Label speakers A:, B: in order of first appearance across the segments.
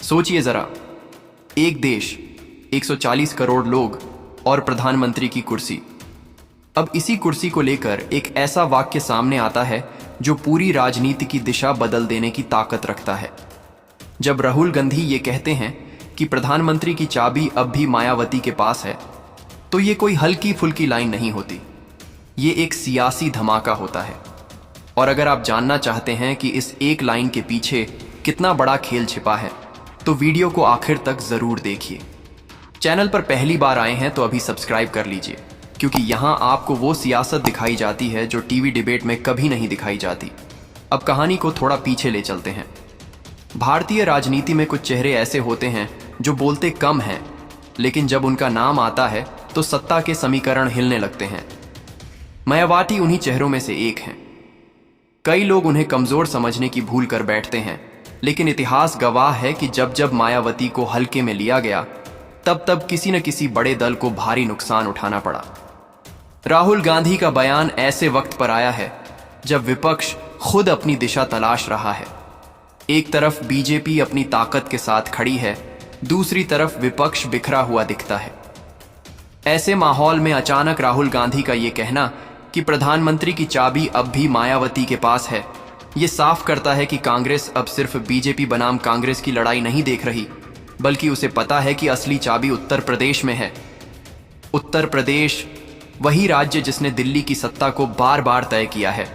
A: सोचिए जरा, एक देश, 140 करोड़ लोग और प्रधानमंत्री की कुर्सी। अब इसी कुर्सी को लेकर एक ऐसा वाक्य सामने आता है जो पूरी राजनीति की दिशा बदल देने की ताकत रखता है। जब राहुल गांधी ये कहते हैं कि प्रधानमंत्री की चाबी अब भी मायावती के पास है, तो ये कोई हल्की फुल्की लाइन नहीं होती, ये एक सियासी धमाका होता है। और अगर आप जानना चाहते हैं कि इस एक लाइन के पीछे कितना बड़ा खेल छिपा है, तो वीडियो को आखिर तक जरूर देखिए। चैनल पर पहली बार आए हैं तो अभी सब्सक्राइब कर लीजिए, क्योंकि यहां आपको वो सियासत दिखाई जाती है जो टीवी डिबेट में कभी नहीं दिखाई जाती। अब कहानी को थोड़ा पीछे ले चलते हैं। भारतीय राजनीति में कुछ चेहरे ऐसे होते हैं जो बोलते कम हैं, लेकिन जब उनका नाम आता है तो सत्ता के समीकरण हिलने लगते हैं। मायावती उन्हीं चेहरों में से एक हैं। कई लोग उन्हें कमजोर समझने की भूल कर बैठते हैं, लेकिन इतिहास गवाह है कि जब जब मायावती को हल्के में लिया गया, तब तब किसी न किसी बड़े दल को भारी नुकसान उठाना पड़ा। राहुल गांधी का बयान ऐसे वक्त पर आया है जब विपक्ष खुद अपनी दिशा तलाश रहा है। एक तरफ बीजेपी अपनी ताकत के साथ खड़ी है, दूसरी तरफ विपक्ष बिखरा हुआ दिखता है। ऐसे माहौल में अचानक राहुल गांधी का यह कहना कि प्रधानमंत्री की चाबी अब भी मायावती के पास है, ये साफ करता है कि कांग्रेस अब सिर्फ बीजेपी बनाम कांग्रेस की लड़ाई नहीं देख रही, बल्कि उसे पता है कि असली चाबी उत्तर प्रदेश में है। उत्तर प्रदेश वही राज्य जिसने दिल्ली की सत्ता को बार बार तय किया है।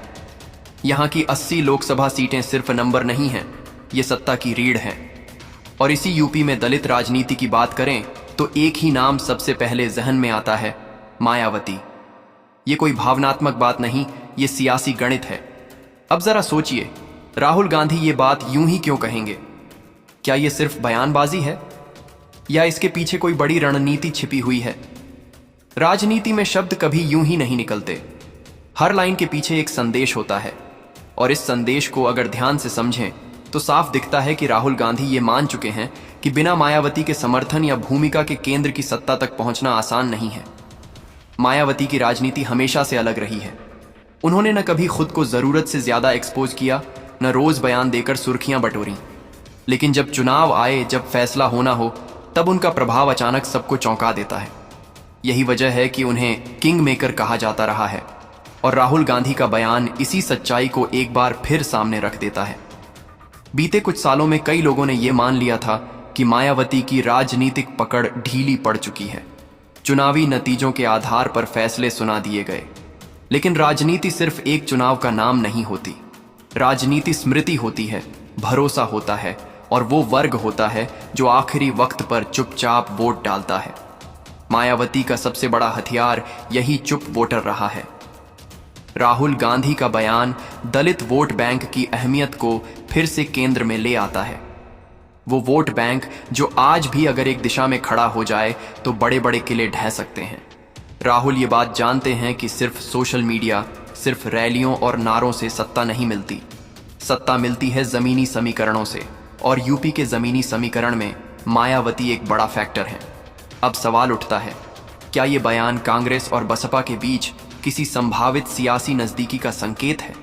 A: यहां की 80 लोकसभा सीटें सिर्फ नंबर नहीं हैं, ये सत्ता की रीढ़ हैं। और इसी यूपी में दलित राजनीति की बात करें तो एक ही नाम सबसे पहले जहन में आता है, मायावती। ये कोई भावनात्मक बात नहीं, ये सियासी गणित है। अब जरा सोचिए, राहुल गांधी ये बात यूं ही क्यों कहेंगे? क्या ये सिर्फ बयानबाजी है, या इसके पीछे कोई बड़ी रणनीति छिपी हुई है? राजनीति में शब्द कभी यूं ही नहीं निकलते, हर लाइन के पीछे एक संदेश होता है। और इस संदेश को अगर ध्यान से समझें तो साफ दिखता है कि राहुल गांधी ये मान चुके हैं कि बिना मायावती के समर्थन या भूमिका के केंद्र की सत्ता तक पहुंचना आसान नहीं है। मायावती की राजनीति हमेशा से अलग रही है। उन्होंने न कभी खुद को जरूरत से ज्यादा एक्सपोज किया, न रोज बयान देकर सुर्खियां बटोरी। लेकिन जब चुनाव आए, जब फैसला होना हो, तब उनका प्रभाव अचानक सबको चौंका देता है। यही वजह है कि उन्हें किंग मेकर कहा जाता रहा है। और राहुल गांधी का बयान इसी सच्चाई को एक बार फिर सामने रख देता है। बीते कुछ सालों में कई लोगों ने यह मान लिया था कि मायावती की राजनीतिक पकड़ ढीली पड़ चुकी है। चुनावी नतीजों के आधार पर फैसले सुना दिए गए। लेकिन राजनीति सिर्फ एक चुनाव का नाम नहीं होती। राजनीति स्मृति होती है, भरोसा होता है, और वो वर्ग होता है जो आखिरी वक्त पर चुपचाप वोट डालता है। मायावती का सबसे बड़ा हथियार यही चुप वोटर रहा है। राहुल गांधी का बयान दलित वोट बैंक की अहमियत को फिर से केंद्र में ले आता है। वो वोट बैंक जो आज भी अगर एक दिशा में खड़ा हो जाए तो बड़े बड़े किले ढह सकते हैं। राहुल ये बात जानते हैं कि सिर्फ सोशल मीडिया, सिर्फ रैलियों और नारों से सत्ता नहीं मिलती। सत्ता मिलती है जमीनी समीकरणों से, और यूपी के जमीनी समीकरण में मायावती एक बड़ा फैक्टर है। अब सवाल उठता है, क्या ये बयान कांग्रेस और बसपा के बीच किसी संभावित सियासी नजदीकी का संकेत है,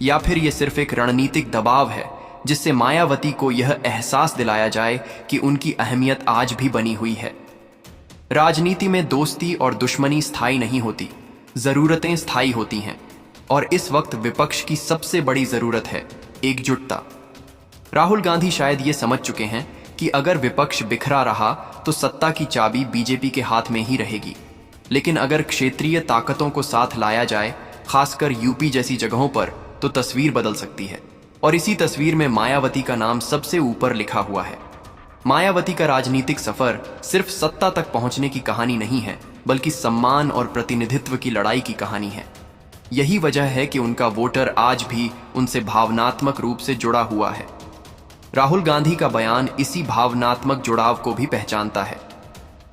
A: या फिर ये सिर्फ एक रणनीतिक दबाव है जिससे मायावती को यह एहसास दिलाया जाए कि उनकी अहमियत आज भी बनी हुई है? राजनीति में दोस्ती और दुश्मनी स्थायी नहीं होती, जरूरतें स्थायी होती हैं। और इस वक्त विपक्ष की सबसे बड़ी जरूरत है एकजुटता। राहुल गांधी शायद ये समझ चुके हैं कि अगर विपक्ष बिखरा रहा तो सत्ता की चाबी बीजेपी के हाथ में ही रहेगी। लेकिन अगर क्षेत्रीय ताकतों को साथ लाया जाए, खासकर यूपी जैसी जगहों पर, तो तस्वीर बदल सकती है। और इसी तस्वीर में मायावती का नाम सबसे ऊपर लिखा हुआ है। मायावती का राजनीतिक सफर सिर्फ सत्ता तक पहुंचने की कहानी नहीं है, बल्कि सम्मान और प्रतिनिधित्व की लड़ाई की कहानी है। यही वजह है कि उनका वोटर आज भी उनसे भावनात्मक रूप से जुड़ा हुआ है। राहुल गांधी का बयान इसी भावनात्मक जुड़ाव को भी पहचानता है।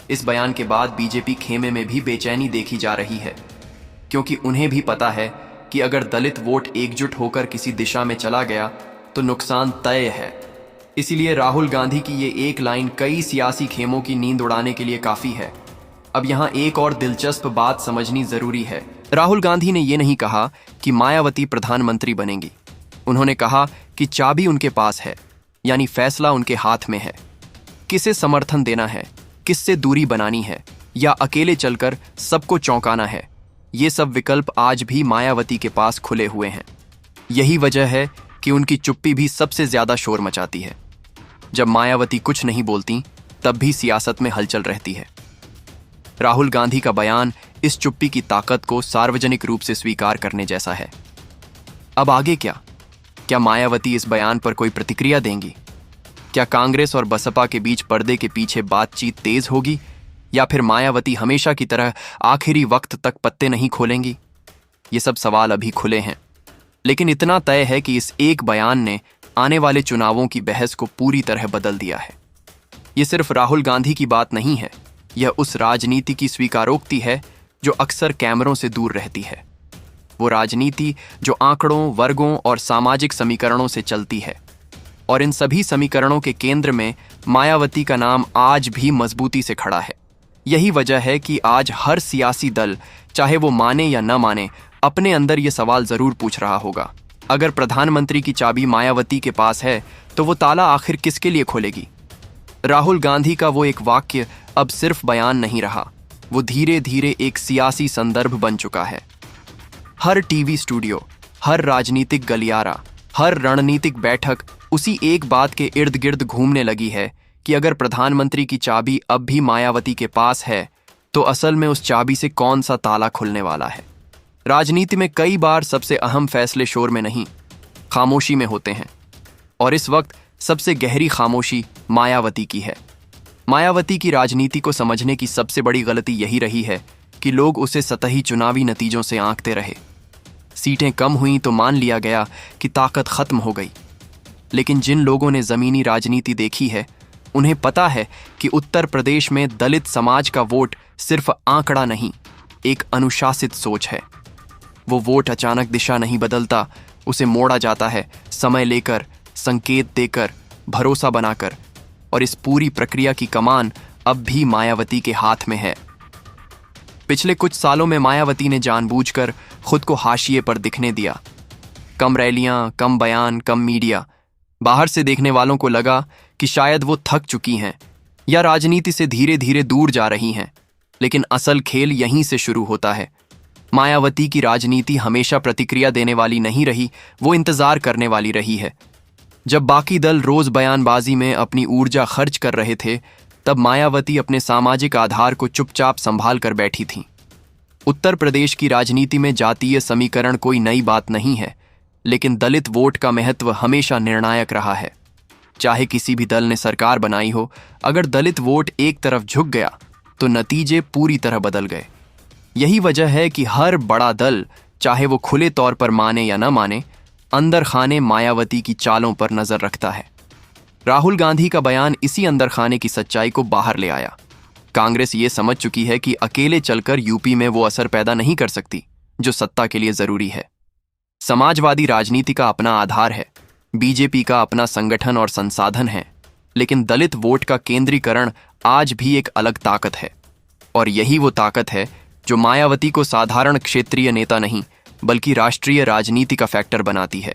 A: इस बयान के बाद बीजेपी खेमे में भी बेचैनी देखी जा रही है, क्योंकि उन्हें भी पता है कि अगर दलित वोट एकजुट होकर किसी दिशा में चला गया तो नुकसान तय है। इसीलिए राहुल गांधी की ये एक लाइन कई सियासी खेमों की नींद उड़ाने के लिए काफी है। अब यहाँ एक और दिलचस्प बात समझनी जरूरी है। राहुल गांधी ने यह नहीं कहा कि मायावती प्रधानमंत्री बनेंगी। उन्होंने कहा कि चाबी उनके पास है, यानी फैसला उनके हाथ में है। किसे समर्थन देना है, किससे दूरी बनानी है या अकेले चलकर सबको चौंकाना है, ये सब विकल्प आज भी मायावती के पास खुले हुए हैं। यही वजह है कि उनकी चुप्पी भी सबसे ज्यादा शोर मचाती है। जब मायावती कुछ नहीं बोलती तब भी सियासत में हलचल रहती है। राहुल गांधी का बयान इस चुप्पी की ताकत को सार्वजनिक रूप से स्वीकार करने जैसा है। अब आगे क्या? क्या मायावती इस बयान पर कोई प्रतिक्रिया देंगी? क्या कांग्रेस और बसपा के बीच पर्दे के पीछे बातचीत तेज होगी या फिर मायावती हमेशा की तरह आखिरी वक्त तक पत्ते नहीं खोलेंगी? ये सब सवाल अभी खुले हैं, लेकिन इतना तय है कि इस एक बयान ने आने वाले चुनावों की बहस को पूरी तरह बदल दिया है। ये सिर्फ राहुल गांधी की बात नहीं है, यह उस राजनीति की स्वीकारोक्ति है जो अक्सर कैमरों से दूर रहती है। वो राजनीति जो आंकड़ों, वर्गों और सामाजिक समीकरणों से चलती है, और इन सभी समीकरणों के केंद्र में मायावती का नाम आज भी मजबूती से खड़ा है। यही वजह है कि आज हर सियासी दल, चाहे वो माने या न माने, अपने अंदर ये सवाल जरूर पूछ रहा होगा, अगर प्रधानमंत्री की चाबी मायावती के पास है तो वो ताला आखिर किसके लिए खोलेगी? राहुल गांधी का वो एक वाक्य अब सिर्फ बयान नहीं रहा, वो धीरे धीरे एक सियासी संदर्भ बन चुका है। हर टीवी स्टूडियो, हर राजनीतिक गलियारा, हर रणनीतिक बैठक उसी एक बात के इर्द गिर्द घूमने लगी है कि अगर प्रधानमंत्री की चाबी अब भी मायावती के पास है तो असल में उस चाबी से कौन सा ताला खुलने वाला है। राजनीति में कई बार सबसे अहम फैसले शोर में नहीं, खामोशी में होते हैं, और इस वक्त सबसे गहरी खामोशी मायावती की है। मायावती की राजनीति को समझने की सबसे बड़ी गलती यही रही है कि लोग उसे सतही चुनावी नतीजों से आंकते रहे। सीटें कम हुई तो मान लिया गया कि ताकत खत्म हो गई, लेकिन जिन लोगों ने जमीनी राजनीति देखी है उन्हें पता है कि उत्तर प्रदेश में दलित समाज का वोट सिर्फ आंकड़ा नहीं, एक अनुशासित सोच है। वो वोट अचानक दिशा नहीं बदलता, उसे मोड़ा जाता है, समय लेकर, संकेत देकर, भरोसा बनाकर, और इस पूरी प्रक्रिया की कमान अब भी मायावती के हाथ में है। पिछले कुछ सालों में मायावती ने जानबूझकर खुद को हाशिए पर दिखने दिया। कम रैलियां, कम बयान, कम मीडिया। बाहर से देखने वालों को लगा कि शायद वो थक चुकी हैं या राजनीति से धीरे धीरे दूर जा रही हैं, लेकिन असल खेल यहीं से शुरू होता है। मायावती की राजनीति हमेशा प्रतिक्रिया देने वाली नहीं रही, वो इंतजार करने वाली रही है। जब बाकी दल रोज बयानबाजी में अपनी ऊर्जा खर्च कर रहे थे, तब मायावती अपने सामाजिक आधार को चुपचाप संभाल कर बैठी थीं। उत्तर प्रदेश की राजनीति में जातीय समीकरण कोई नई बात नहीं है, लेकिन दलित वोट का महत्व हमेशा निर्णायक रहा है। चाहे किसी भी दल ने सरकार बनाई हो, अगर दलित वोट एक तरफ झुक गया तो नतीजे पूरी तरह बदल गए। यही वजह है कि हर बड़ा दल, चाहे वो खुले तौर पर माने या न माने, अंदर खाने मायावती की चालों पर नजर रखता है। राहुल गांधी का बयान इसी अंदर खाने की सच्चाई को बाहर ले आया। कांग्रेस ये समझ चुकी है कि अकेले चलकर यूपी में वो असर पैदा नहीं कर सकती जो सत्ता के लिए जरूरी है। समाजवादी राजनीति का अपना आधार है, बीजेपी का अपना संगठन और संसाधन है, लेकिन दलित वोट का केंद्रीकरण आज भी एक अलग ताकत है, और यही वो ताकत है जो मायावती को साधारण क्षेत्रीय नेता नहीं बल्कि राष्ट्रीय राजनीति का फैक्टर बनाती है।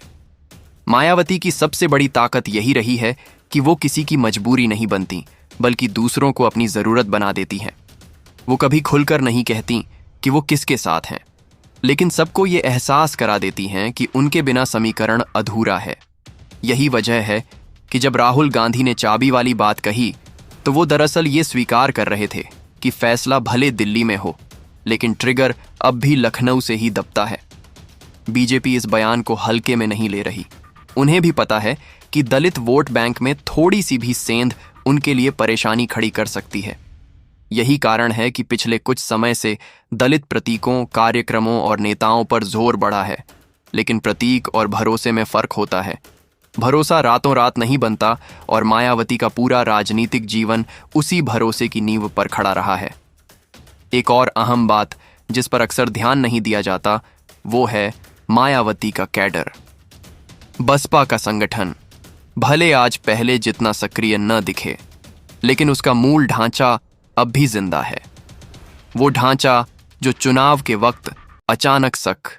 A: मायावती की सबसे बड़ी ताकत यही रही है कि वो किसी की मजबूरी नहीं बनती, बल्कि दूसरों को अपनी जरूरत बना देती हैं। वो कभी खुलकर नहीं कहती कि वो किसके साथ हैं, लेकिन सबको ये एहसास करा देती हैं कि उनके बिना समीकरण अधूरा है। यही वजह है कि जब राहुल गांधी ने चाबी वाली बात कही तो वो दरअसल ये स्वीकार कर रहे थे कि फैसला भले दिल्ली में हो, लेकिन ट्रिगर अब भी लखनऊ से ही दबता है। बीजेपी इस बयान को हल्के में नहीं ले रही। उन्हें भी पता है कि दलित वोट बैंक में थोड़ी सी भी सेंध उनके लिए परेशानी खड़ी कर सकती है। यही कारण है कि पिछले कुछ समय से दलित प्रतीकों, कार्यक्रमों और नेताओं पर जोर बढ़ा है, लेकिन प्रतीक और भरोसे में फर्क होता है। भरोसा रातों रात नहीं बनता, और मायावती का पूरा राजनीतिक जीवन उसी भरोसे की नींव पर खड़ा रहा है। एक और अहम बात जिस पर अक्सर ध्यान नहीं दिया जाता वो है मायावती का कैडर। बसपा का संगठन भले आज पहले जितना सक्रिय न दिखे, लेकिन उसका मूल ढांचा अब भी जिंदा है। वो ढांचा जो चुनाव के वक्त अचानक सक